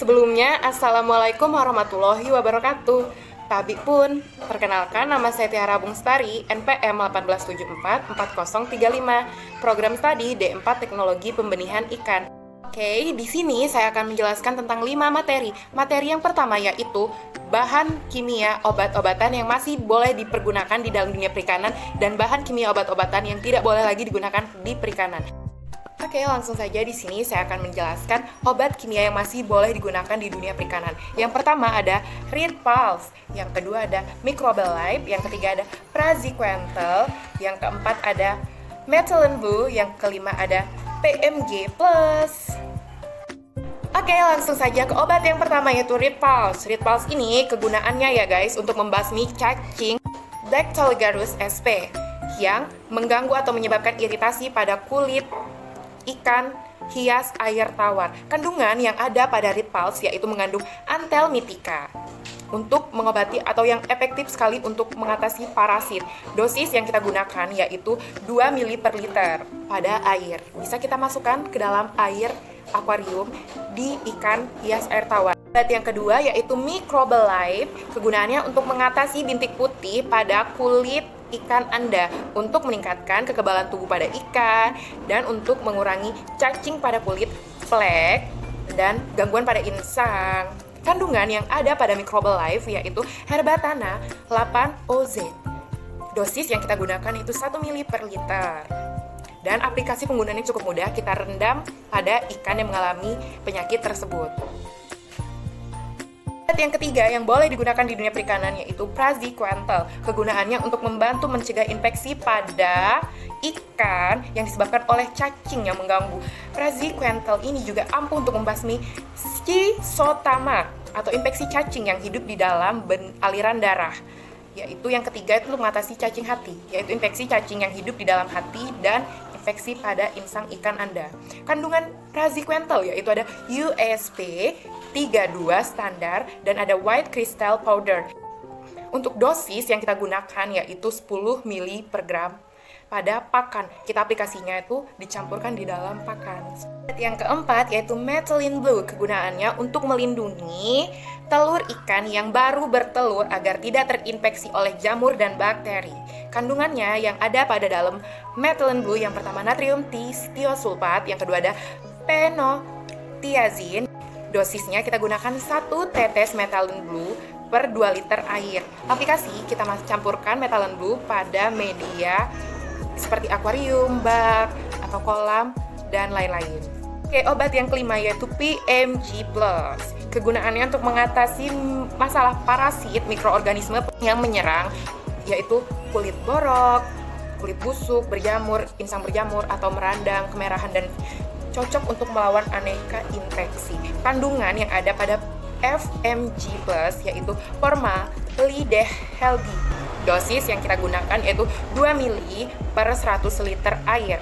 Sebelumnya, Assalamualaikum warahmatullahi wabarakatuh. Tabi pun, perkenalkan nama saya Tiara Bungstari, NPM 18744035, program studi D4 Teknologi Pembenihan Ikan. Oke, di sini saya akan menjelaskan tentang 5 materi. Materi yang pertama yaitu bahan kimia obat-obatan yang masih boleh dipergunakan di dalam dunia perikanan dan bahan kimia obat-obatan yang tidak boleh lagi digunakan di perikanan. Oke, langsung saja di sini saya akan menjelaskan obat kimia yang masih boleh digunakan di dunia perikanan. Yang pertama ada Red Pulse, yang kedua ada Microbal Life, yang ketiga ada Praziquantel, yang keempat ada Methylene Blue, yang kelima ada PMG+. Oke, langsung saja ke obat yang pertama yaitu Red Pulse. Red Pulse ini kegunaannya ya guys untuk membasmi cacing Dactylgarus sp yang mengganggu atau menyebabkan iritasi pada kulit ikan hias air tawar. Kandungan yang ada pada Red Pulse yaitu mengandung antelmitika untuk mengobati atau yang efektif sekali untuk mengatasi parasit. Dosis yang kita gunakan yaitu 2 ml per liter pada air. Bisa kita masukkan ke dalam air akuarium di ikan hias air tawar. Obat yang kedua yaitu Microbal Life. Kegunaannya untuk mengatasi bintik putih pada kulit ikan Anda untuk meningkatkan kekebalan tubuh pada ikan dan untuk mengurangi cacing pada kulit, flek, dan gangguan pada insang. Kandungan yang ada pada Microbal Life yaitu Herbatana 8-OZ. Dosis yang kita gunakan itu 1 ml per liter. Dan aplikasi penggunaannya cukup mudah, kita rendam pada ikan yang mengalami penyakit tersebut. Yang ketiga yang boleh digunakan di dunia perikanan yaitu Praziquantel. Kegunaannya untuk membantu mencegah infeksi pada ikan yang disebabkan oleh cacing yang mengganggu. Praziquantel ini juga ampuh untuk membasmi schizotama atau infeksi cacing yang hidup di dalam aliran darah. Yaitu yang ketiga itu mengatasi cacing hati, yaitu infeksi cacing yang hidup di dalam hati dan infeksi pada insang ikan Anda. Kandungan Praziquantel yaitu ada USP 32 standar dan ada white crystal powder. Untuk dosis yang kita gunakan yaitu 10 ml per gram pada pakan. Kita aplikasinya itu dicampurkan di dalam pakan. Yang keempat yaitu Methylene Blue. Kegunaannya untuk melindungi telur ikan yang baru bertelur agar tidak terinfeksi oleh jamur dan bakteri. Kandungannya yang ada pada dalam Methylene Blue yang pertama natrium tiosulfat, yang kedua ada phenothiazine. Dosisnya kita gunakan 1 tetes Methylene Blue per 2 liter air. Aplikasi kita campurkan Methylene Blue pada media seperti akuarium, bak, atau kolam, dan lain-lain. Oke, obat yang kelima yaitu PMG+. Kegunaannya untuk mengatasi masalah parasit mikroorganisme yang menyerang, yaitu kulit borok, kulit busuk, berjamur, insang berjamur, atau merandang, kemerahan, dan cocok untuk melawan aneka infeksi. Kandungan yang ada pada FMG+ yaitu formaldehyde. Dosis yang kita gunakan yaitu 2 ml per 100 liter air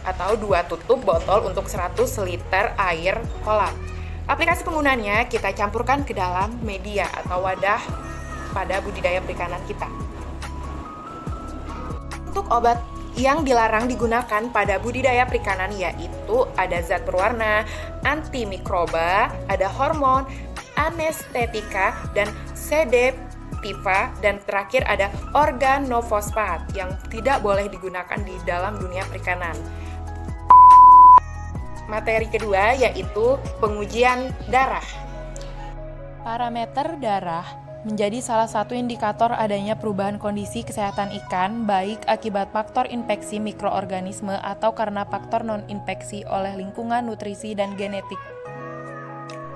atau 2 tutup botol untuk 100 liter air kolam. Aplikasi penggunaannya kita campurkan ke dalam media atau wadah pada budidaya perikanan kita. Untuk obat yang dilarang digunakan pada budidaya perikanan yaitu ada zat berwarna, antimikroba, ada hormon, anestetika, dan sedativa, dan terakhir ada organofosfat yang tidak boleh digunakan di dalam dunia perikanan. Materi kedua yaitu pengujian darah. Parameter darah menjadi salah satu indikator adanya perubahan kondisi kesehatan ikan, baik akibat faktor infeksi mikroorganisme atau karena faktor non-infeksi oleh lingkungan, nutrisi, dan genetik.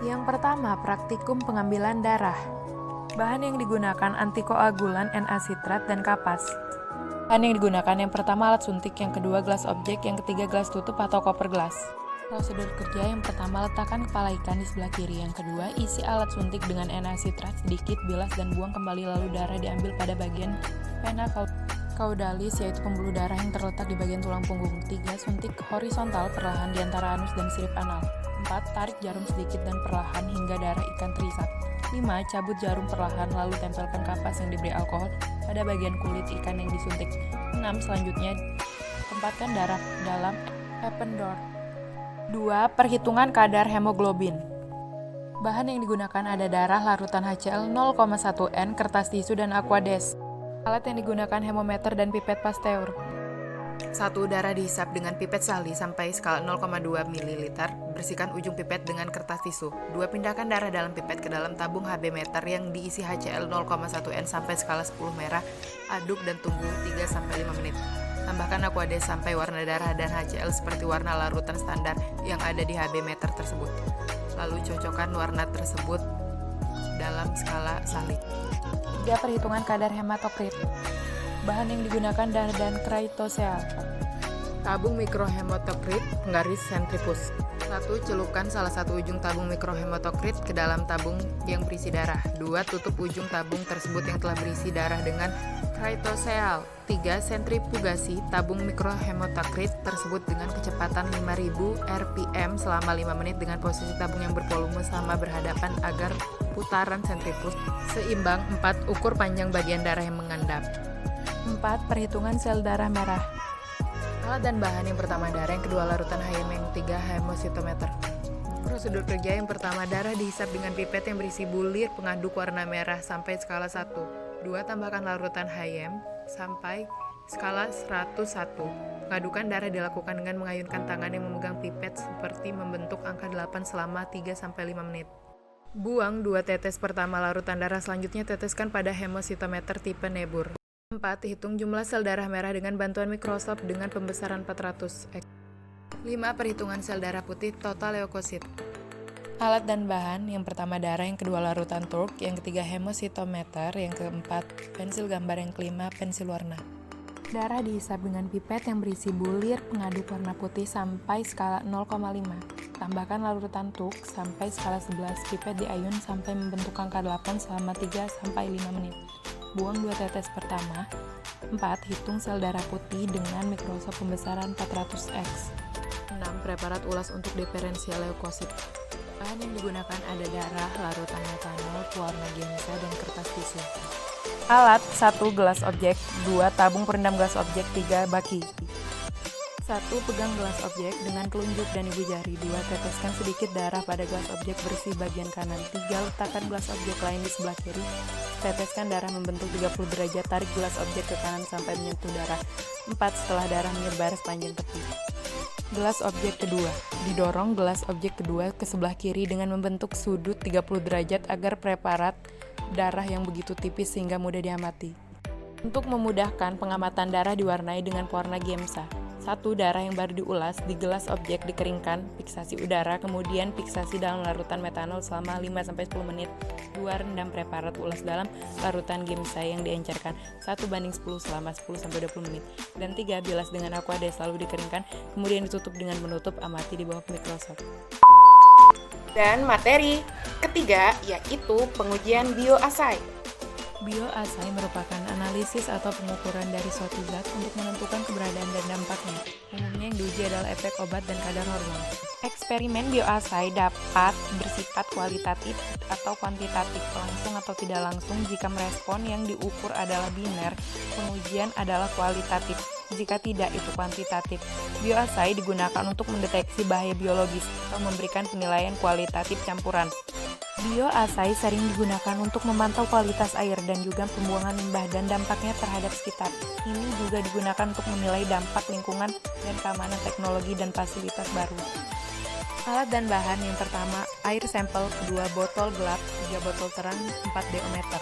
Yang pertama, praktikum pengambilan darah. Bahan yang digunakan antikoagulan, NaCitrat, dan kapas. Bahan yang digunakan yang pertama alat suntik, yang kedua gelas objek, yang ketiga gelas tutup atau koper gelas. Prosedur kerja yang pertama, letakkan kepala ikan di sebelah kiri. Yang kedua, isi alat suntik dengan NaCitrat sedikit, bilas dan buang kembali, lalu darah diambil pada bagian vena caudalis, yaitu pembuluh darah yang terletak di bagian tulang punggung. 3. Suntik horizontal perlahan di antara anus dan sirip anal. 4. Tarik jarum sedikit dan perlahan hingga darah ikan terisap. 5. Cabut jarum perlahan lalu tempelkan kapas yang diberi alkohol pada bagian kulit ikan yang disuntik. 6. Selanjutnya, tempatkan darah dalam Eppendorf. 2. Perhitungan kadar hemoglobin. Bahan yang digunakan ada darah, larutan HCl 0,1 N, kertas tisu, dan aquades. Alat yang digunakan hemometer dan pipet Pasteur. 1. Darah dihisap dengan pipet Sally sampai skala 0,2 ml. Bersihkan ujung pipet dengan kertas tisu. 2. Pindahkan darah dalam pipet ke dalam tabung HB meter yang diisi HCl 0,1 N sampai skala 10 merah. Aduk dan tunggu 3-5 menit. Tambahkan aquades sampai warna darah dan HCl seperti warna larutan standar yang ada di HB meter tersebut. Lalu cocokkan warna tersebut dalam skala Sally. 3. Perhitungan kadar hematokrit. Bahan yang digunakan darah dan crytoceal. Tabung mikrohematokrit penggaris sentrifus. 1. Celupkan salah satu ujung tabung mikrohematokrit ke dalam tabung yang berisi darah. 2. Tutup ujung tabung tersebut yang telah berisi darah dengan crytoceal. 3. Sentrifugasi tabung mikrohematokrit tersebut dengan kecepatan 5000 rpm selama 5 menit dengan posisi tabung yang bervolume sama berhadapan agar putaran sentrifus seimbang. 4. Ukur panjang bagian darah yang mengandap. 4. Perhitungan sel darah merah. Alat dan bahan yang pertama darah, yang kedua larutan HM, yang ketiga hemositometer. Prosedur kerja yang pertama, darah dihisap dengan pipet yang berisi bulir pengaduk warna merah sampai skala 1. 2. Tambahkan larutan HM sampai skala 101. Pengadukan darah dilakukan dengan mengayunkan tangan yang memegang pipet seperti membentuk angka 8 selama 3-5 menit. Buang 2 tetes pertama larutan darah, selanjutnya teteskan pada hemositometer tipe Nebur. 4. Hitung jumlah sel darah merah dengan bantuan mikroskop dengan pembesaran 400x. 5. Perhitungan sel darah putih total leukosit. Alat dan bahan, yang pertama darah, yang kedua larutan turk, yang ketiga hemositometer, yang keempat pensil gambar, yang kelima pensil warna. Darah dihisap dengan pipet yang berisi bulir pengaduk warna putih sampai skala 0,5. Tambahkan larutan turk sampai skala 11. Pipet diayun sampai membentuk angka 8 selama 3-5 menit. Buang 2 tetes pertama. 4. Hitung sel darah putih dengan mikroskop pembesaran 400x. 6. Preparat ulas untuk diferensial leukosit. Bahan yang digunakan ada darah, larutan metanol, pewarna gensa, dan kertas tisu. Alat: 1. Gelas objek. 2. Tabung perendam gelas objek. 3. Baki. 1. Pegang gelas objek dengan telunjuk dan ibu jari. 2. Teteskan sedikit darah pada gelas objek bersih bagian kanan. 3. Letakkan gelas objek lain di sebelah kiri. Teteskan darah membentuk 30 derajat. Tarik gelas objek ke kanan sampai menyentuh darah. 4. Setelah darah menyebar sepanjang tepi. Gelas objek kedua. Didorong gelas objek kedua ke sebelah kiri dengan membentuk sudut 30 derajat agar preparat darah yang begitu tipis sehingga mudah diamati. Untuk memudahkan, pengamatan darah diwarnai dengan pewarna gemsa. 1. Darah yang baru diulas di gelas objek dikeringkan, fiksasi udara, kemudian fiksasi dalam larutan metanol selama 5-10 menit. 2. Rendam preparat ulas dalam larutan gemsa yang diencerkan 1:10 selama 10-20 menit. Dan 3. Bilas dengan aquades lalu dikeringkan, kemudian ditutup dengan menutup, amati di bawah mikroskop. Dan materi ketiga yaitu pengujian bioassay. Bioassay merupakan analisis atau pengukuran dari suatu zat untuk menentukan keberadaan dan dampaknya. Umumnya yang diuji adalah efek obat dan kadar hormon. Eksperimen bioassay dapat bersifat kualitatif atau kuantitatif, langsung atau tidak langsung. Jika merespon yang diukur adalah biner, pengujian adalah kualitatif. Jika tidak, itu kuantitatif. Bioassay digunakan untuk mendeteksi bahaya biologis atau memberikan penilaian kualitatif campuran. Bioassay sering digunakan untuk memantau kualitas air dan juga pembuangan limbah dan dampaknya terhadap sekitar. Ini juga digunakan untuk menilai dampak lingkungan dan keamanan teknologi dan fasilitas baru. Alat dan bahan yang pertama, air sampel, 2 botol gelap, 3 botol terang, 4 deometer.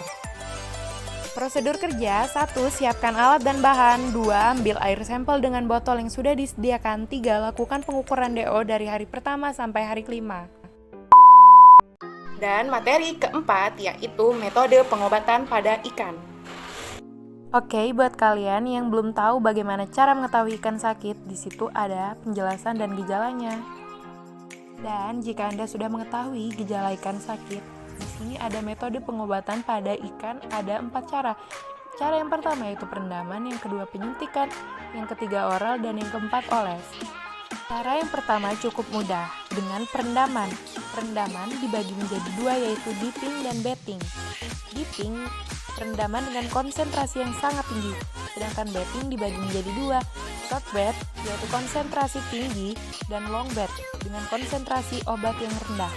Prosedur kerja: 1. Siapkan alat dan bahan. 2. Ambil air sampel dengan botol yang sudah disediakan. 3. Lakukan pengukuran DO dari hari pertama sampai hari kelima. Dan materi keempat yaitu metode pengobatan pada ikan. Oke, buat kalian yang belum tahu bagaimana cara mengetahui ikan sakit, di situ ada penjelasan dan gejalanya. Dan jika Anda sudah mengetahui gejala ikan sakit, di sini ada metode pengobatan pada ikan, ada 4 cara. Cara yang pertama yaitu perendaman, yang kedua penyuntikan, yang ketiga oral, dan yang keempat oles. Cara yang pertama cukup mudah, dengan perendaman. Perendaman dibagi menjadi 2 yaitu dipping dan betting. Dipping, perendaman dengan konsentrasi yang sangat tinggi, sedangkan betting dibagi menjadi 2, short bath yaitu konsentrasi tinggi dan long bath dengan konsentrasi obat yang rendah.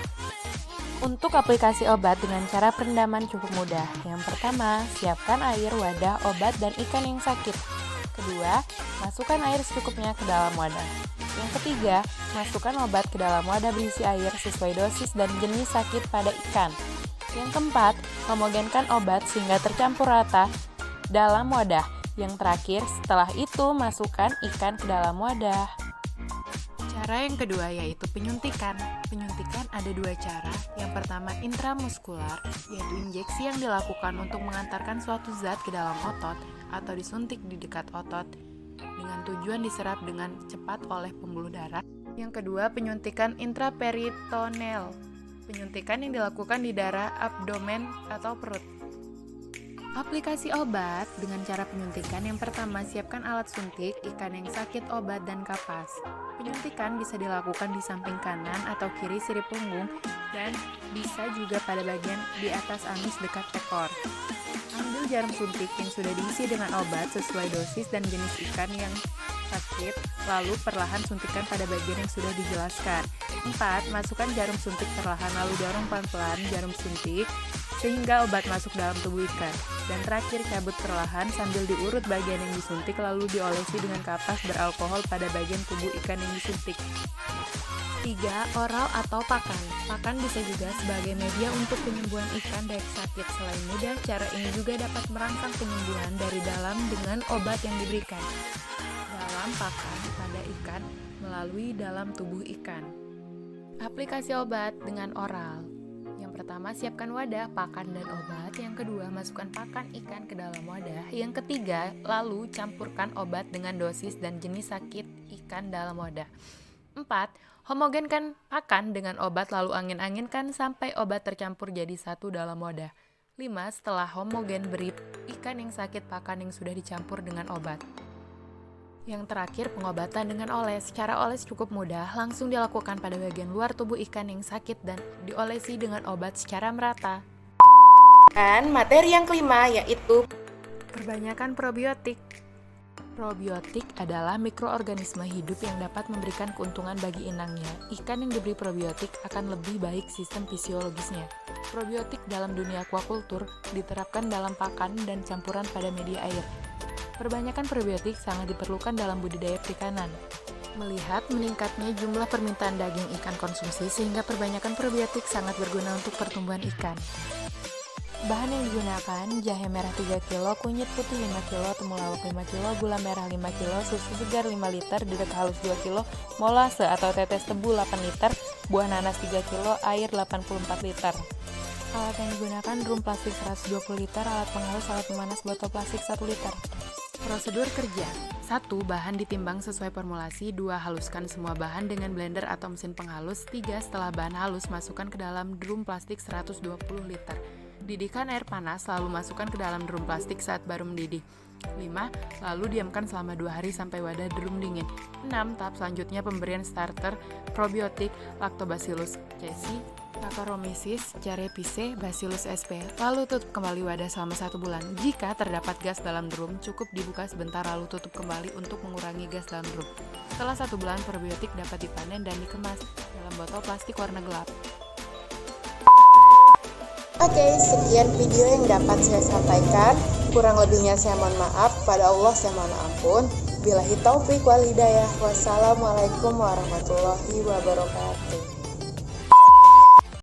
Untuk aplikasi obat dengan cara perendaman cukup mudah. Yang pertama, siapkan air, wadah, obat, dan ikan yang sakit. Kedua, masukkan air secukupnya ke dalam wadah. Yang ketiga, masukkan obat ke dalam wadah berisi air sesuai dosis dan jenis sakit pada ikan. Yang keempat, homogenkan obat sehingga tercampur rata dalam wadah. Yang terakhir, setelah itu masukkan ikan ke dalam wadah. Cara yang kedua yaitu penyuntikan. Penyuntikan ada dua cara. Yang pertama intramuskular, yaitu injeksi yang dilakukan untuk mengantarkan suatu zat ke dalam otot atau disuntik di dekat otot dengan tujuan diserap dengan cepat oleh pembuluh darah. Yang kedua penyuntikan intraperitoneal. Penyuntikan yang dilakukan di daerah abdomen atau perut. Aplikasi obat dengan cara penyuntikan. Yang pertama, siapkan alat suntik, ikan yang sakit, obat, dan kapas. Penyuntikan bisa dilakukan di samping kanan atau kiri sirip punggung dan bisa juga pada bagian di atas anus dekat ekor. Ambil jarum suntik yang sudah diisi dengan obat sesuai dosis dan jenis ikan yang sakit, lalu perlahan suntikan pada bagian yang sudah dijelaskan. 4. Masukkan jarum suntik perlahan, lalu dorong pelan-pelan jarum suntik sehingga obat masuk dalam tubuh ikan. Dan terakhir, cabut perlahan sambil diurut bagian yang disuntik lalu diolesi dengan kapas beralkohol pada bagian tubuh ikan yang disuntik. 3. Oral atau pakan. Pakan bisa juga sebagai media untuk penyembuhan ikan dari sakit. Selain mudah, cara ini juga dapat merangsang penyembuhan dari dalam dengan obat yang diberikan dalam pakan pada ikan melalui dalam tubuh ikan. Aplikasi obat dengan oral. Yang pertama, siapkan wadah, pakan, dan obat. Yang kedua, masukkan pakan ikan ke dalam wadah. Yang ketiga, lalu campurkan obat dengan dosis dan jenis sakit ikan dalam wadah. 4. Homogenkan pakan dengan obat lalu angin-anginkan sampai obat tercampur jadi satu dalam wadah. 5. Setelah homogen, beri ikan yang sakit pakan yang sudah dicampur dengan obat. Yang terakhir, pengobatan dengan oles. Cara oles cukup mudah, langsung dilakukan pada bagian luar tubuh ikan yang sakit dan diolesi dengan obat secara merata. Dan materi yang kelima yaitu Perbanyakan probiotik. Probiotik adalah mikroorganisme hidup yang dapat memberikan keuntungan bagi inangnya. Ikan yang diberi probiotik akan lebih baik sistem fisiologisnya. Probiotik dalam dunia aquaculture diterapkan dalam pakan dan campuran pada media air. Perbanyakan probiotik sangat diperlukan dalam budidaya perikanan. Melihat meningkatnya jumlah permintaan daging ikan konsumsi sehingga perbanyakan probiotik sangat berguna untuk pertumbuhan ikan. Bahan yang digunakan, jahe merah 3 kg, kunyit putih 5 kg, temulawak 5 kg, gula merah 5 kg, susu segar 5 liter, dedek halus 2 kg, molase atau tetes tebu 8 liter, buah nanas 3 kg, air 84 liter. Alat yang digunakan, drum plastik 120 liter, alat penghalus, alat pemanas, botol plastik 1 liter. Prosedur kerja. 1. Bahan ditimbang sesuai formulasi. 2. Haluskan semua bahan dengan blender atau mesin penghalus. 3. Setelah bahan halus, masukkan ke dalam drum plastik 120 liter. Didihkan air panas, lalu masukkan ke dalam drum plastik saat baru mendidih. 5. Lalu diamkan selama 2 hari sampai wadah drum dingin. 6. Tahap selanjutnya pemberian starter, probiotik, Lactobacillus casei, Saccharomyces cerevisiae, Bacillus sp. Lalu tutup kembali wadah selama 1 bulan. Jika terdapat gas dalam drum, cukup dibuka sebentar lalu tutup kembali untuk mengurangi gas dalam drum. Setelah 1 bulan, probiotik dapat dipanen dan dikemas dalam botol plastik warna gelap. Oke, sekian video yang dapat saya sampaikan. Kurang lebihnya saya mohon maaf. Pada Allah saya mohon ampun. Billahi taufik wal hidayah. Wassalamualaikum warahmatullahi wabarakatuh.